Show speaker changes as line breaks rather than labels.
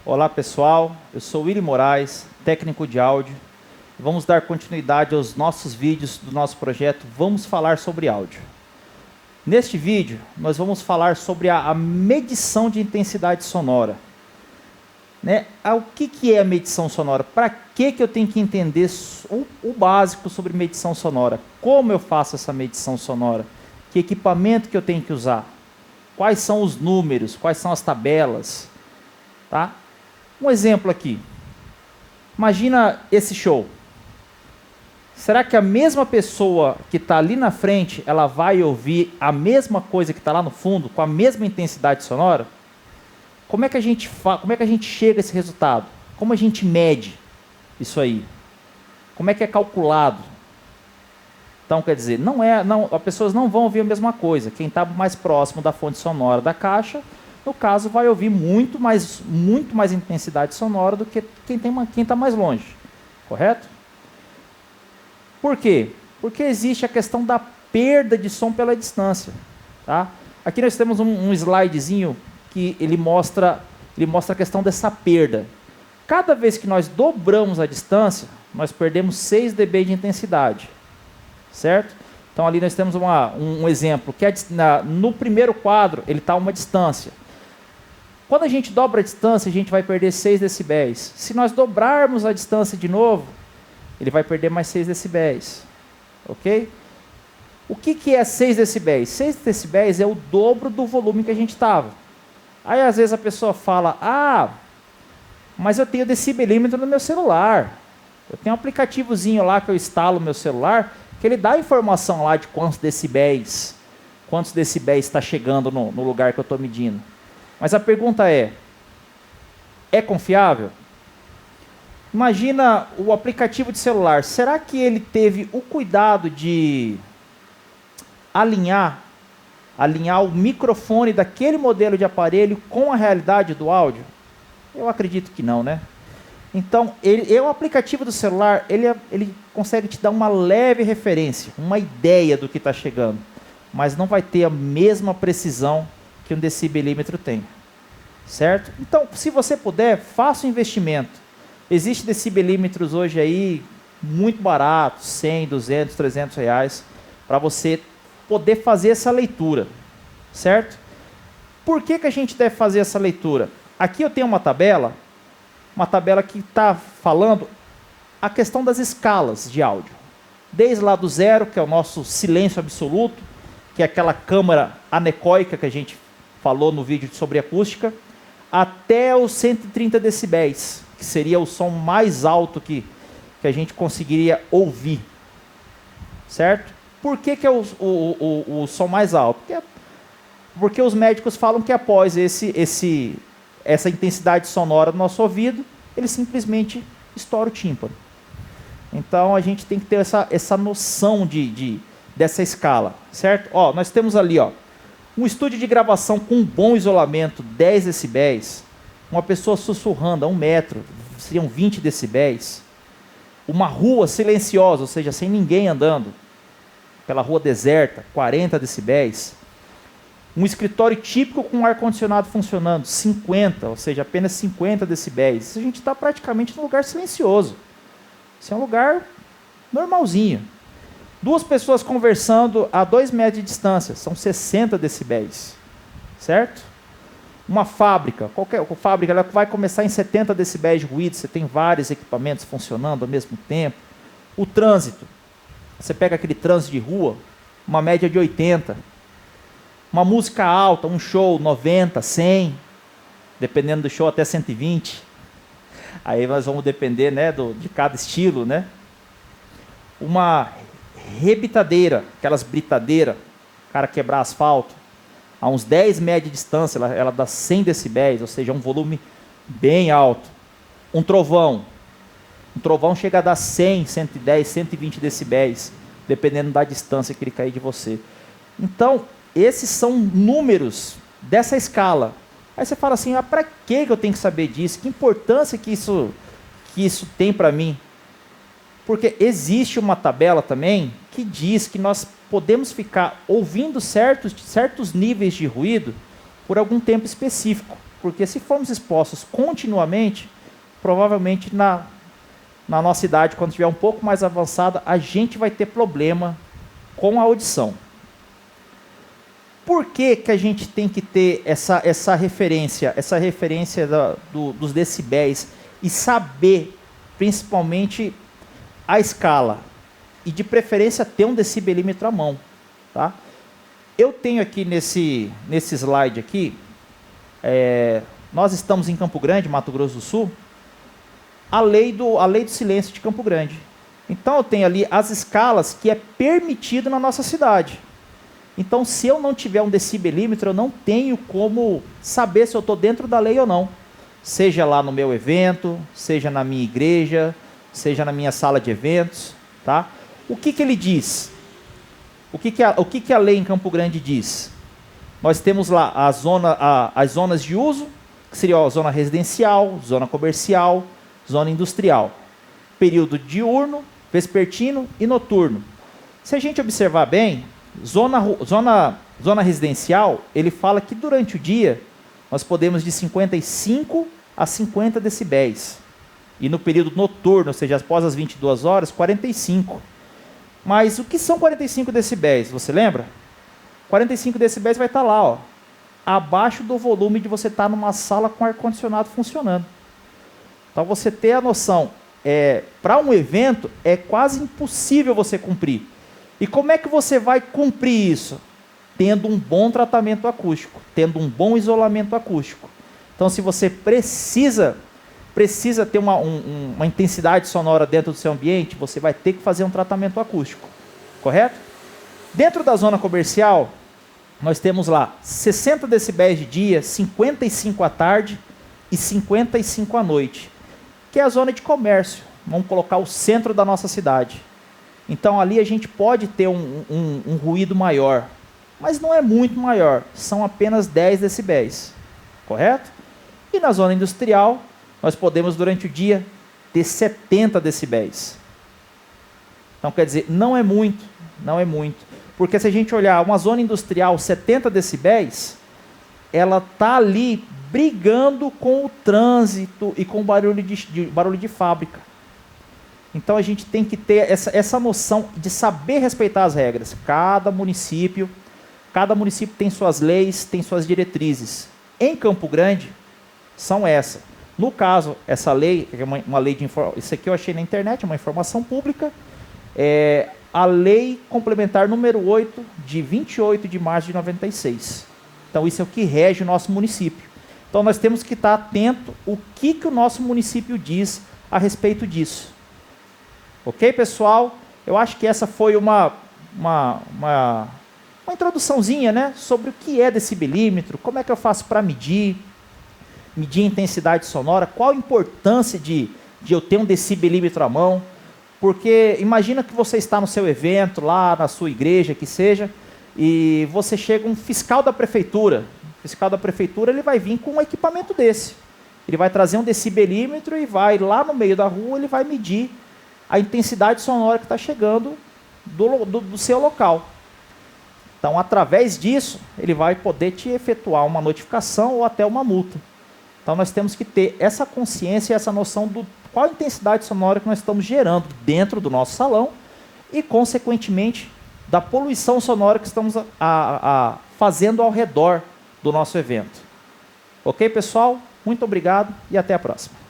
Olá pessoal, eu sou Willy Moraes, técnico de áudio. Vamos dar continuidade aos nossos vídeos do nosso projeto Vamos Falar sobre Áudio. Neste vídeo, nós vamos falar sobre a medição de intensidade sonora. O que é a medição sonora? Para que eu tenho que entender o básico sobre medição sonora? Como eu faço essa medição sonora? Que equipamento que eu tenho que usar? Quais são os números? Quais são as tabelas? Tá? Um exemplo aqui. Imagina esse show. Será que a mesma pessoa que está ali na frente, ela vai ouvir a mesma coisa que está lá no fundo, com a mesma intensidade sonora? Como é que a gente chega a esse resultado? Como a gente mede isso aí? Como é que é calculado? Então, quer dizer, as pessoas não vão ouvir a mesma coisa. Quem está mais próximo da fonte sonora da caixa, no caso, vai ouvir muito mais intensidade sonora do que quem está mais longe. Correto? Por quê? Porque existe a questão da perda de som pela distância. Tá? Aqui nós temos um slidezinho que ele mostra a questão dessa perda. Cada vez que nós dobramos a distância, nós perdemos 6 dB de intensidade. Certo? Então ali nós temos um exemplo, que no primeiro quadro ele está a uma distância. Quando a gente dobra a distância, a gente vai perder 6 decibéis. Se nós dobrarmos a distância de novo, ele vai perder mais 6 decibéis. Ok? O que é 6 decibéis? 6 decibéis é o dobro do volume que a gente estava. Aí às vezes a pessoa fala, mas eu tenho decibelímetro no meu celular. Eu tenho um aplicativozinho lá que eu instalo no meu celular, que ele dá a informação lá de quantos decibéis está chegando no lugar que eu estou medindo. Mas a pergunta é confiável? Imagina o aplicativo de celular, será que ele teve o cuidado de alinhar o microfone daquele modelo de aparelho com a realidade do áudio? Eu acredito que não, né? Então, o aplicativo do celular, ele consegue te dar uma leve referência, uma ideia do que está chegando, mas não vai ter a mesma precisão que um decibelímetro tem. Certo? Então, se você puder, faça um investimento. Existem decibelímetros hoje aí, muito baratos, 100, 200, 300 reais, para você poder fazer essa leitura. Certo? Por que a gente deve fazer essa leitura? Aqui eu tenho uma tabela que está falando a questão das escalas de áudio. Desde lá do 0, que é o nosso silêncio absoluto, que é aquela câmara anecoica que a gente falou no vídeo sobre acústica, até os 130 decibéis, que seria o som mais alto que a gente conseguiria ouvir. Certo? Por que é o som mais alto? Porque os médicos falam que após essa intensidade sonora do nosso ouvido, ele simplesmente estoura o tímpano. Então a gente tem que ter essa noção dessa escala, certo? Nós temos ali, um estúdio de gravação com um bom isolamento, 10 decibéis, uma pessoa sussurrando a 1 metro, seriam 20 decibéis, uma rua silenciosa, ou seja, sem ninguém andando, aquela rua deserta, 40 decibéis, um escritório típico com ar-condicionado funcionando, 50, ou seja, apenas 50 decibéis. A gente está praticamente num lugar silencioso. Isso é um lugar normalzinho. 2 pessoas conversando a 2 metros de distância, são 60 decibéis. Certo? Uma fábrica, qualquer fábrica, ela vai começar em 70 decibéis de ruído, você tem vários equipamentos funcionando ao mesmo tempo. O trânsito, você pega aquele trânsito de rua, uma média de 80. Uma música alta, um show, 90, 100, dependendo do show até 120. Aí nós vamos depender, de cada estilo, né? Uma rebitadeira, aquelas britadeiras, o cara quebrar asfalto, a uns 10 metros de distância, ela dá 100 decibéis, ou seja, um volume bem alto. Um trovão chega a dar 100, 110, 120 decibéis, dependendo da distância que ele cair de você. Então, esses são números dessa escala. Aí você fala assim, para que eu tenho que saber disso? Que importância que isso tem para mim? Porque existe uma tabela também que diz que nós podemos ficar ouvindo certos níveis de ruído por algum tempo específico. Porque se formos expostos continuamente, provavelmente na nossa idade, quando estiver um pouco mais avançada, a gente vai ter problema com a audição. Por que que a gente tem que ter essa referência dos decibéis e saber, principalmente, a escala? E de preferência ter um decibelímetro à mão, tá? Eu tenho aqui nesse slide aqui, nós estamos em Campo Grande, Mato Grosso do Sul, a lei do silêncio de Campo Grande. Então eu tenho ali as escalas que é permitido na nossa cidade. Então, se eu não tiver um decibelímetro, eu não tenho como saber se eu estou dentro da lei ou não. Seja lá no meu evento, seja na minha igreja, seja na minha sala de eventos, tá? O que que ele diz? O que que a lei em Campo Grande diz? Nós temos lá as zonas de uso, que seria a zona residencial, zona comercial, zona industrial. Período diurno, vespertino e noturno. Se a gente observar bem, zona residencial, ele fala que durante o dia nós podemos de 55 a 50 decibéis. E no período noturno, ou seja, após as 22 horas, 45. Mas o que são 45 decibéis? Você lembra? 45 decibéis vai estar lá, ó, abaixo do volume de você estar numa sala com ar-condicionado funcionando. Então você ter a noção, para um evento é quase impossível você cumprir. E como é que você vai cumprir isso? Tendo um bom tratamento acústico, tendo um bom isolamento acústico. Então, se você precisa ter uma intensidade sonora dentro do seu ambiente, você vai ter que fazer um tratamento acústico, correto? Dentro da zona comercial, nós temos lá 60 decibéis de dia, 55 à tarde e 55 à noite, que é a zona de comércio. Vamos colocar o centro da nossa cidade. Então ali a gente pode ter um ruído maior, mas não é muito maior, são apenas 10 decibéis, correto? E na zona industrial, nós podemos durante o dia ter 70 decibéis. Então quer dizer, não é muito, porque se a gente olhar uma zona industrial 70 decibéis, ela está ali brigando com o trânsito e com o barulho de fábrica. Então a gente tem que ter essa noção de saber respeitar as regras. Cada município tem suas leis, tem suas diretrizes. Em Campo Grande, são essas. No caso, essa lei, é uma lei de informação, isso aqui eu achei na internet, é uma informação pública, é a Lei Complementar número 8, de 28 de março de 96. Então isso é o que rege o nosso município. Então nós temos que estar atento o que o nosso município diz a respeito disso. Ok, pessoal? Eu acho que essa foi uma introduçãozinha, né, sobre o que é decibelímetro, como é que eu faço para medir a intensidade sonora, qual a importância de eu ter um decibelímetro à mão, porque imagina que você está no seu evento, lá na sua igreja, que seja, e você chega um fiscal da prefeitura. O fiscal da prefeitura ele vai vir com um equipamento desse. Ele vai trazer um decibelímetro e vai lá no meio da rua, ele vai medir a intensidade sonora que está chegando do seu local. Então, através disso, ele vai poder te efetuar uma notificação ou até uma multa. Então, nós temos que ter essa consciência e essa noção do qual a intensidade sonora que nós estamos gerando dentro do nosso salão e, consequentemente, da poluição sonora que estamos fazendo ao redor do nosso evento. Ok, pessoal? Muito obrigado e até a próxima.